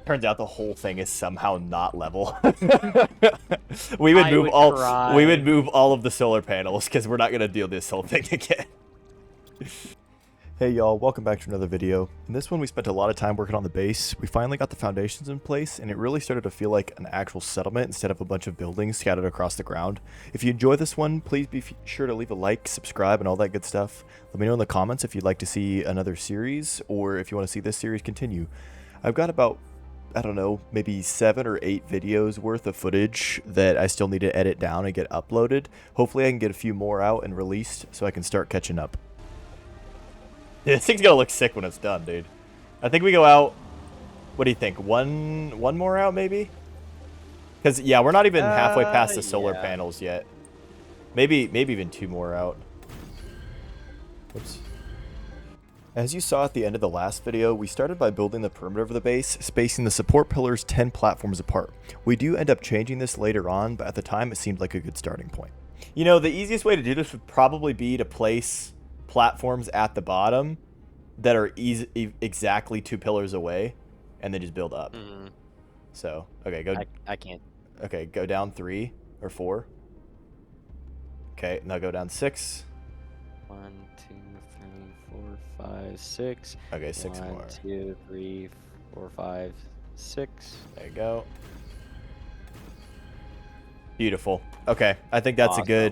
Turns out the whole thing is somehow not level. we would move all of the solar panels because we're not gonna deal this whole thing again. Hey y'all, welcome back to another video. In this one we spent a lot of time working on the base. We finally got the foundations in place and it really started to feel like an actual settlement instead of a bunch of buildings scattered across the ground. If you enjoy this one, please be sure to leave a like, subscribe, and all that good stuff. Let me know in the comments if you'd like to see another series or if you want to see this series continue. I've got about, I don't know, maybe 7 or 8 videos worth of footage that I still need to edit down and get uploaded. Hopefully I can get a few more out and released so I can start catching up. This thing's gonna look sick when it's done, dude. I think we go out, what do you think, one more out maybe? Because yeah, we're not even halfway past the solar panels yet. Maybe even 2 more out. Whoops. As you saw at the end of the last video, we started by building the perimeter of the base, spacing the support pillars 10 platforms apart. We do end up changing this later on, but at the time it seemed like a good starting point. You know, the easiest way to do this would probably be to place platforms at the bottom that are exactly 2 pillars away, and then just build up. So, okay, go. I can't. Okay, go down 3 or 4. Okay, now go down 6. 1, 2, 3, 4, 5, 6. Okay, 6 more. 1, 2, 3, 4, 5, 6. There you go. Beautiful. Okay, I think that's awesome. a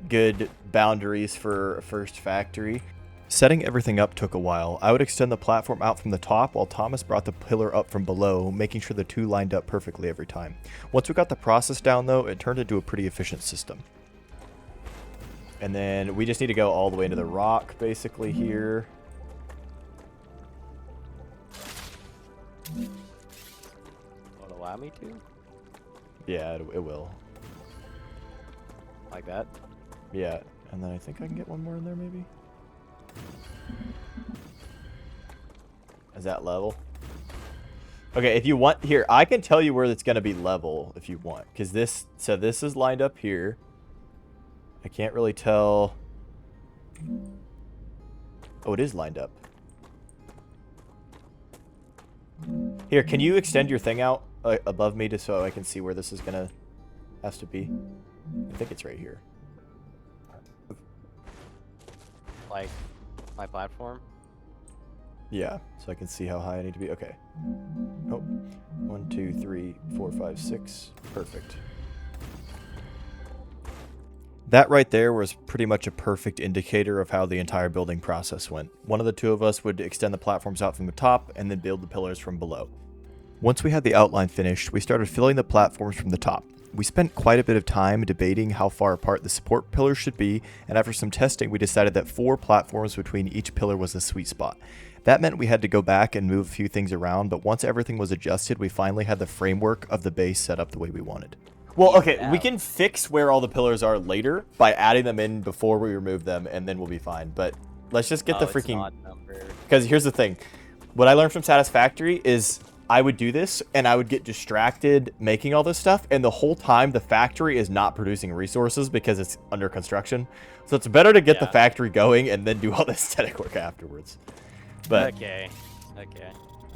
good boundaries for a first factory. Setting everything up took a while. I would extend the platform out from the top while Thomas brought the pillar up from below, making sure the 2 lined up perfectly every time. Once we got the process down though, it turned into a pretty efficient system. And then we just need to go all the way into the rock basically here. Will it allow me to? Yeah, it will. Like that? Yeah, and then I think I can get one more in there maybe? Is that level? Okay, if you want, here, I can tell you where it's going to be level if you want. Because this is lined up here. I can't really tell. Oh, it is lined up. Here, can you extend your thing out above me just so I can see where this is going to has to be? I think it's right here. Like my platform? Yeah, so I can see how high I need to be. Okay. Oh, 1, 2, 3, 4, 5, 6. Perfect. That right there was pretty much a perfect indicator of how the entire building process went. One of the 2 of us would extend the platforms out from the top and then build the pillars from below. Once we had the outline finished, we started filling the platforms from the top. We spent quite a bit of time debating how far apart the support pillars should be, and after some testing we decided that 4 platforms between each pillar was the sweet spot. That meant we had to go back and move a few things around, but once everything was adjusted, we finally had the framework of the base set up the way we wanted. Well, okay, we can fix where all the pillars are later by adding them in before we remove them, and then we'll be fine. But let's just get the freaking... Because here's the thing. What I learned from Satisfactory is I would do this, and I would get distracted making all this stuff, and the whole time the factory is not producing resources because it's under construction. So it's better to get the factory going and then do all the aesthetic work afterwards. But okay.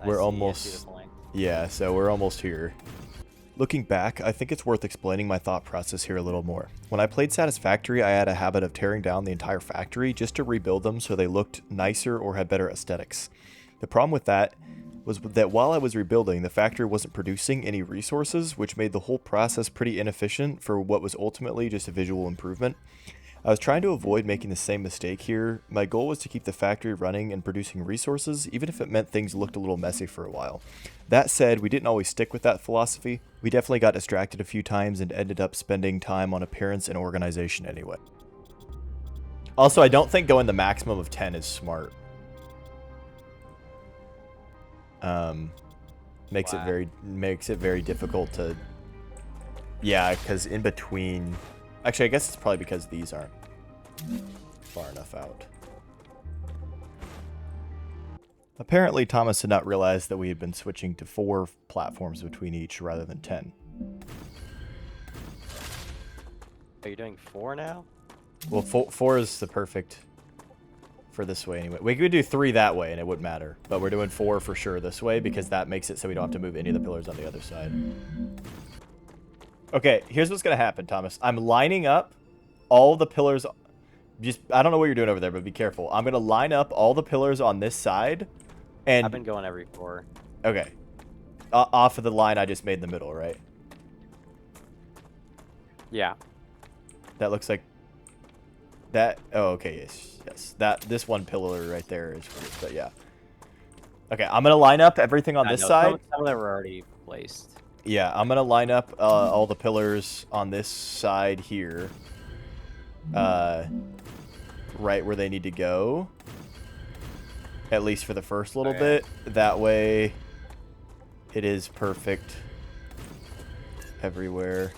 We're almost... Yeah, so we're almost here. Looking back, I think it's worth explaining my thought process here a little more. When I played Satisfactory, I had a habit of tearing down the entire factory just to rebuild them so they looked nicer or had better aesthetics. The problem with that was that while I was rebuilding, the factory wasn't producing any resources, which made the whole process pretty inefficient for what was ultimately just a visual improvement. I was trying to avoid making the same mistake here. My goal was to keep the factory running and producing resources, even if it meant things looked a little messy for a while. That said, we didn't always stick with that philosophy. We definitely got distracted a few times and ended up spending time on appearance and organization anyway. Also, I don't think going the maximum of 10 is smart. Makes it very difficult to... Yeah, because in between... Actually, I guess it's probably because these aren't far enough out. Apparently, Thomas had not realized that we had been switching to 4 platforms between each rather than 10. Are you doing 4 now? Well, 4 is the perfect for this way anyway. We could do 3 that way and it wouldn't matter. But we're doing 4 for sure this way because that makes it so we don't have to move any of the pillars on the other side. Okay, here's what's going to happen, Thomas. I'm lining up all the pillars. I don't know what you're doing over there, but be careful. I'm going to line up all the pillars on this side. And I've been going every 4. Okay. Off of the line I just made in the middle, right? Yeah. That looks like that. Oh, okay. Yes. This one pillar right there is weird, but yeah. Okay, I'm going to line up everything on this side. Some of them are already placed. Yeah, I'm going to line up all the pillars on this side here. Right where they need to go. At least for the first little bit. That way it is perfect everywhere.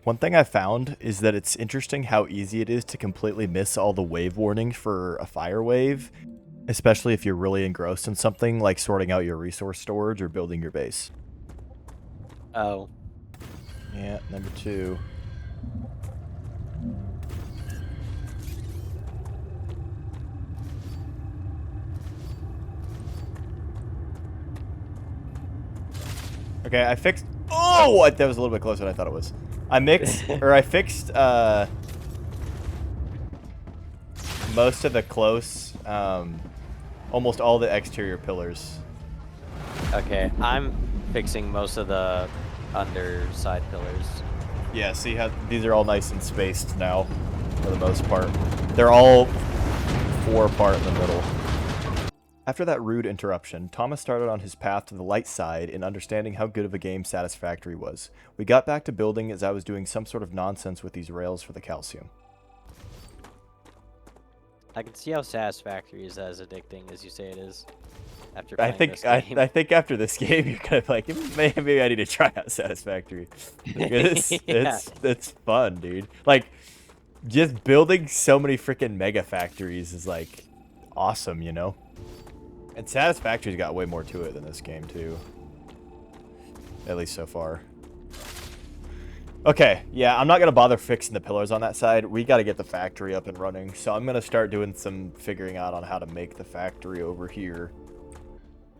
One thing I found is that it's interesting how easy it is to completely miss all the wave warnings for a fire wave, especially if you're really engrossed in something like sorting out your resource storage or building your base. Oh. Yeah, number 2. Okay, I fixed... Oh! That was a little bit closer than I thought it was. I fixed most of the close, almost all the exterior pillars. Okay, I'm fixing most of the underside pillars. Yeah, see how these are all nice and spaced now, for the most part. They're all 4 apart in the middle. After that rude interruption, Thomas started on his path to the light side in understanding how good of a game Satisfactory was. We got back to building as I was doing some sort of nonsense with these rails for the calcium. I can see how Satisfactory is as addicting as you say it is. After I playing think this game. I think after this game you're kind of like, maybe I need to try out Satisfactory. It's fun, dude. Like, just building so many freaking mega factories is like awesome, you know? And Satisfactory's got way more to it than this game, too. At least so far. Okay, yeah, I'm not going to bother fixing the pillars on that side. We got to get the factory up and running. So I'm going to start doing some figuring out on how to make the factory over here.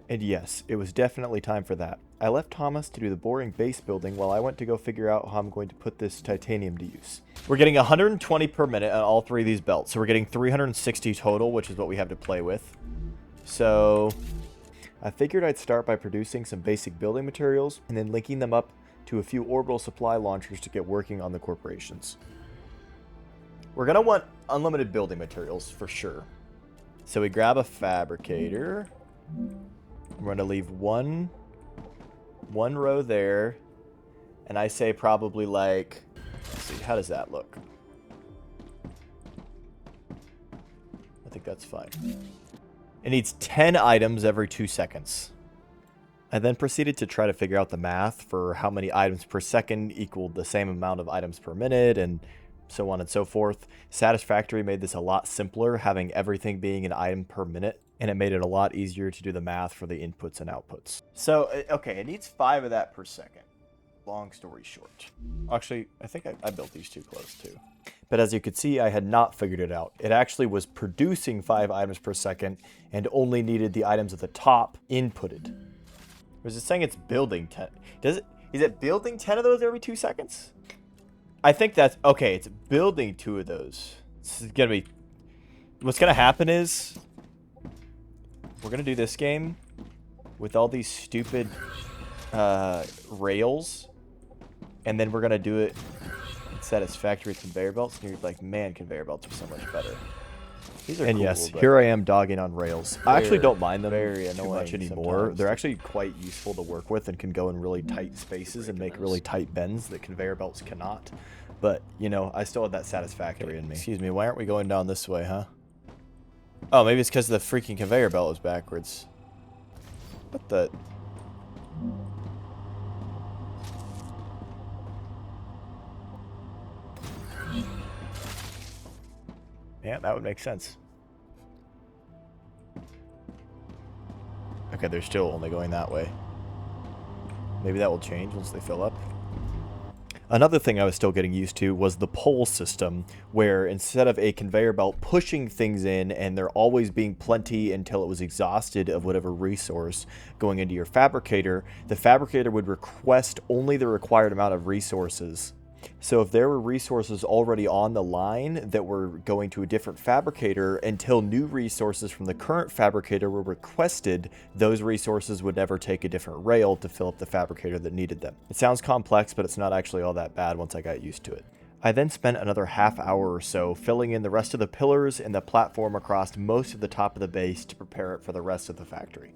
And yes, it was definitely time for that. I left Thomas to do the boring base building while I went to go figure out how I'm going to put this titanium to use. We're getting 120 per minute on all 3 of these belts. So we're getting 360 total, which is what we have to play with. So I figured I'd start by producing some basic building materials and then linking them up to a few orbital supply launchers to get working on the corporations. We're going to want unlimited building materials for sure. So we grab a fabricator. We're going to leave one row there. And I say probably like, let's see, how does that look? I think that's fine. It needs 10 items every 2 seconds. I then proceeded to try to figure out the math for how many items per second equaled the same amount of items per minute, and so on and so forth. Satisfactory made this a lot simpler, having everything being an item per minute, and it made it a lot easier to do the math for the inputs and outputs. So, okay, it needs 5 of that per second. Long story short. Actually, I think I built these too close, too. But as you could see, I had not figured it out. It actually was producing 5 items per second and only needed the items at the top inputted. Was it saying it's building 10? Is it building 10 of those every 2 seconds? I think that's okay. It's building 2 of those. This is gonna be. What's gonna happen is we're gonna do this game with all these stupid rails, and then we're gonna do it in Satisfactory conveyor belts. And you're like, man, conveyor belts are so much better. These are and cool, yes, here I am dogging on rails. I actually don't mind them very much anymore. They're actually quite useful to work with and can go in really tight spaces and make really tight bends that conveyor belts cannot. But, you know, I still have that Satisfactory in me. Excuse me, why aren't we going down this way, huh? Oh, maybe it's because the freaking conveyor belt is backwards. What the... Yeah, that would make sense. Okay, they're still only going that way. Maybe that will change once they fill up. Another thing I was still getting used to was the pull system, where instead of a conveyor belt pushing things in and there always being plenty until it was exhausted of whatever resource going into your fabricator, the fabricator would request only the required amount of resources. So if there were resources already on the line that were going to a different fabricator until new resources from the current fabricator were requested, those resources would never take a different rail to fill up the fabricator that needed them. It sounds complex, but it's not actually all that bad once I got used to it. I then spent another half hour or so filling in the rest of the pillars and the platform across most of the top of the base to prepare it for the rest of the factory.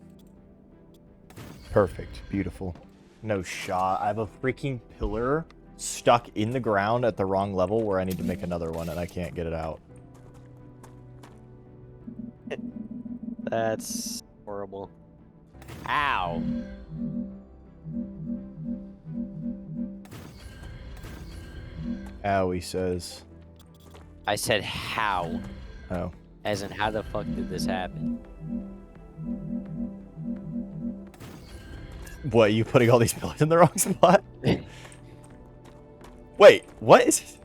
Perfect. Beautiful. No shot. I have a freaking pillar stuck in the ground at the wrong level where I need to make another one and I can't get it out. That's horrible. Ow. Ow, he says. I said how. Oh. As in, how the fuck did this happen? What, you putting all these pillars in the wrong spot? Wait, what is...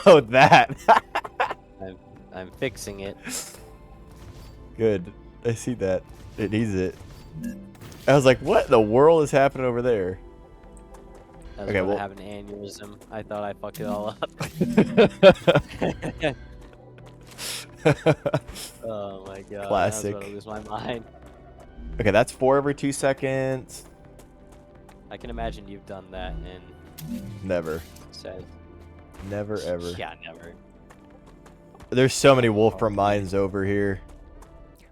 Oh, that. I'm fixing it. Good. I see that. It needs it. I was like, what in the world is happening over there? I was Okay, gonna well... have an aneurysm. I thought I fucked it all up. Oh my god. Classic. I was gonna lose my mind. Okay, that's 4 every 2 seconds. I can imagine you've done that and Never. said, Never, ever. yeah, never. There's so many Wolfram mines over here.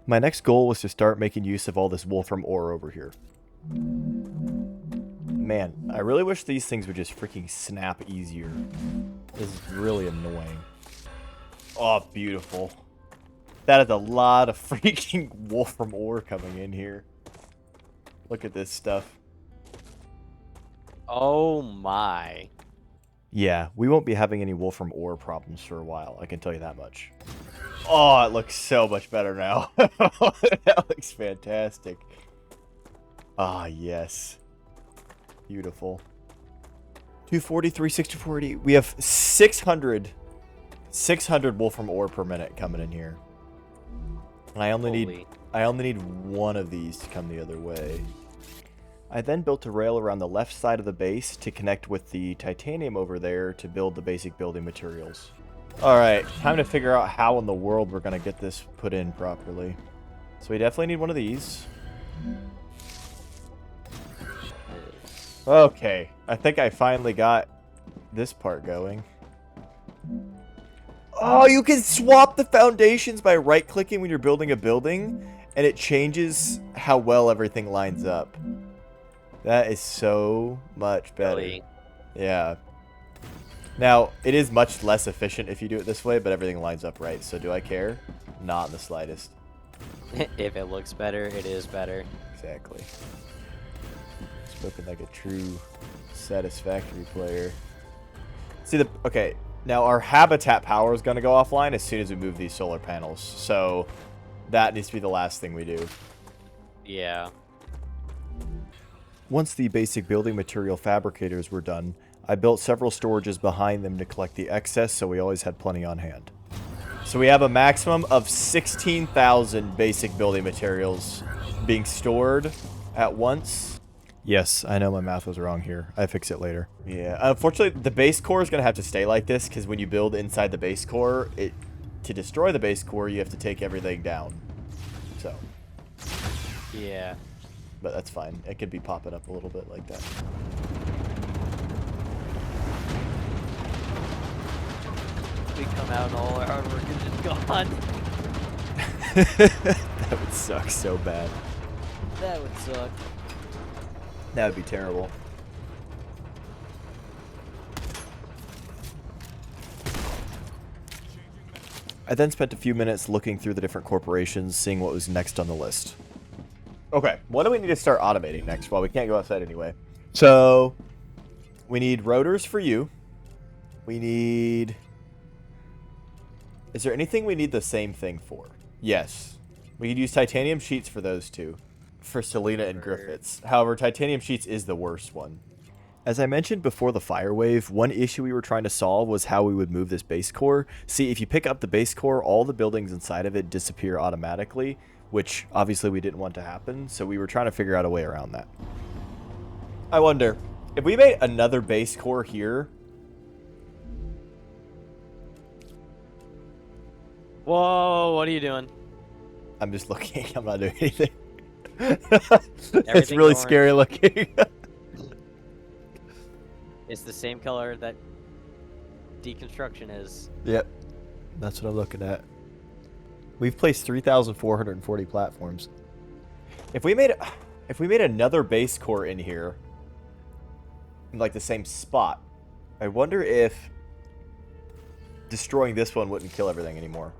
My next goal was to start making use of all this Wolfram ore over here. Man, I really wish these things would just freaking snap easier. This is really annoying. Oh, beautiful. That is a lot of freaking Wolfram ore coming in here. Look at this stuff. Oh my. Yeah, we won't be having any Wolfram ore problems for a while, I can tell you that much. Oh, it looks so much better now. That looks fantastic. Ah, yes. Beautiful. 240, 360, 480. We have 600 Wolfram ore per minute coming in here. And I only need one of these to come the other way. I then built a rail around the left side of the base to connect with the titanium over there to build the basic building materials. Alright, time to figure out how in the world we're going to get this put in properly. So we definitely need one of these. Okay, I think I finally got this part going. Oh, you can swap the foundations by right-clicking when you're building a building, and it changes how well everything lines up. That is so much better. Really? Yeah. Now, it is much less efficient if you do it this way, but everything lines up right. So do I care? Not in the slightest. If it looks better, it is better. Exactly. Spoken like a true satisfactory player. See, okay, now our habitat power is going to go offline as soon as we move these solar panels. So that needs to be the last thing we do. Yeah. Once the basic building material fabricators were done, I built several storages behind them to collect the excess so we always had plenty on hand. So we have a maximum of 16,000 basic building materials being stored at once. Yes, I know my math was wrong here. I fix it later. Yeah, unfortunately, the base core is going to have to stay like this because when you build inside the base core, to destroy the base core, you have to take everything down. So. Yeah. But that's fine. It could be popping up a little bit like that. We come out and all our hard work is just gone. That would suck so bad. That would suck. That would be terrible. I then spent a few minutes looking through the different corporations, seeing what was next on the list. Okay, what do we need to start automating next? Well, we can't go outside anyway. So, we need rotors for you. We need... Is there anything we need the same thing for? Yes. We could use titanium sheets for those two. For Selena and Griffiths. However, titanium sheets is the worst one. As I mentioned before the fire wave, one issue we were trying to solve was how we would move this base core. See, if you pick up the base core, all the buildings inside of it disappear automatically, which obviously we didn't want to happen, so we were trying to figure out a way around that. I wonder, if we made another base core here... Whoa, what are you doing? I'm just looking, I'm not doing anything. It's really orange. scary looking. It's the same color that deconstruction is. Yep, that's what I'm looking at. We've placed 3,440 platforms. If we made another base core in here, in like the same spot, I wonder if destroying this one wouldn't kill everything anymore.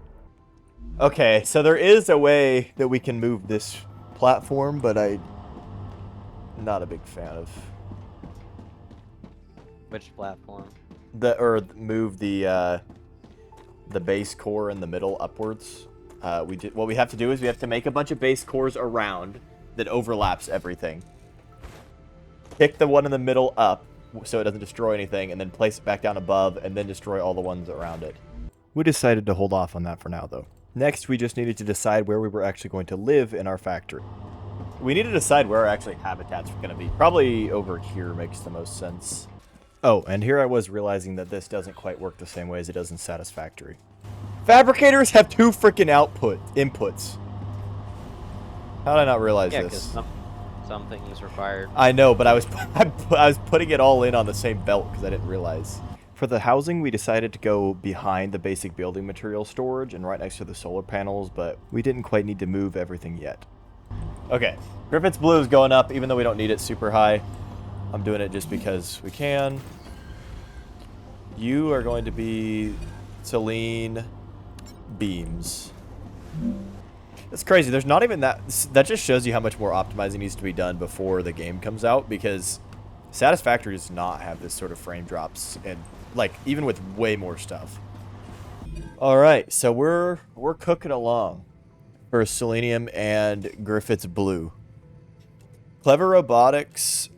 Okay, so there is a way that we can move this platform, but I'm not a big fan of. Which platform? Move the base core in the middle upwards. What we have to do is we have to make a bunch of base cores around that overlaps everything. Pick the one in the middle up so it doesn't destroy anything, and then place it back down above, and then destroy all the ones around it. We decided to hold off on that for now, though. Next, we just needed to decide where we were actually going to live in our factory. We need to decide where our actually habitats are going to be. Probably over here makes the most sense. Oh, and here I was realizing that this doesn't quite work the same way as it does in Satisfactory. Fabricators have 2 freaking inputs. How did I not realize Yeah, this? because something is required. I know, but I was putting it all in on the same belt because I didn't realize. For the housing, we decided to go behind the basic building material storage and right next to the solar panels, but we didn't quite need to move everything yet. Okay, Griffith's Blue is going up, even though we don't need it super high. I'm doing it just because we can. You are going to be Celine Beams. It's crazy. There's not even that. That just shows you how much more optimizing needs to be done before the game comes out, because Satisfactory does not have this sort of frame drops, and like even with way more stuff. All right, so we're cooking along for Selenium and Griffith's Blue. Clever Robotics.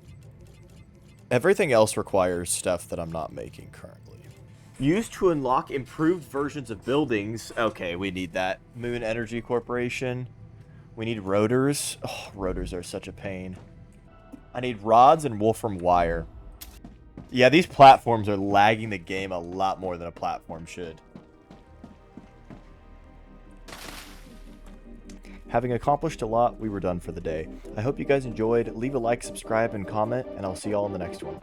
Everything else requires stuff that I'm not making currently. Used to unlock improved versions of buildings. Okay, we need that. Moon Energy Corporation. We need rotors. Oh, rotors are such a pain. I need rods and wolfram wire. Yeah, these platforms are lagging the game a lot more than a platform should. Having accomplished a lot, we were done for the day. I hope you guys enjoyed. Leave a like, subscribe, and comment, and I'll see y'all in the next one.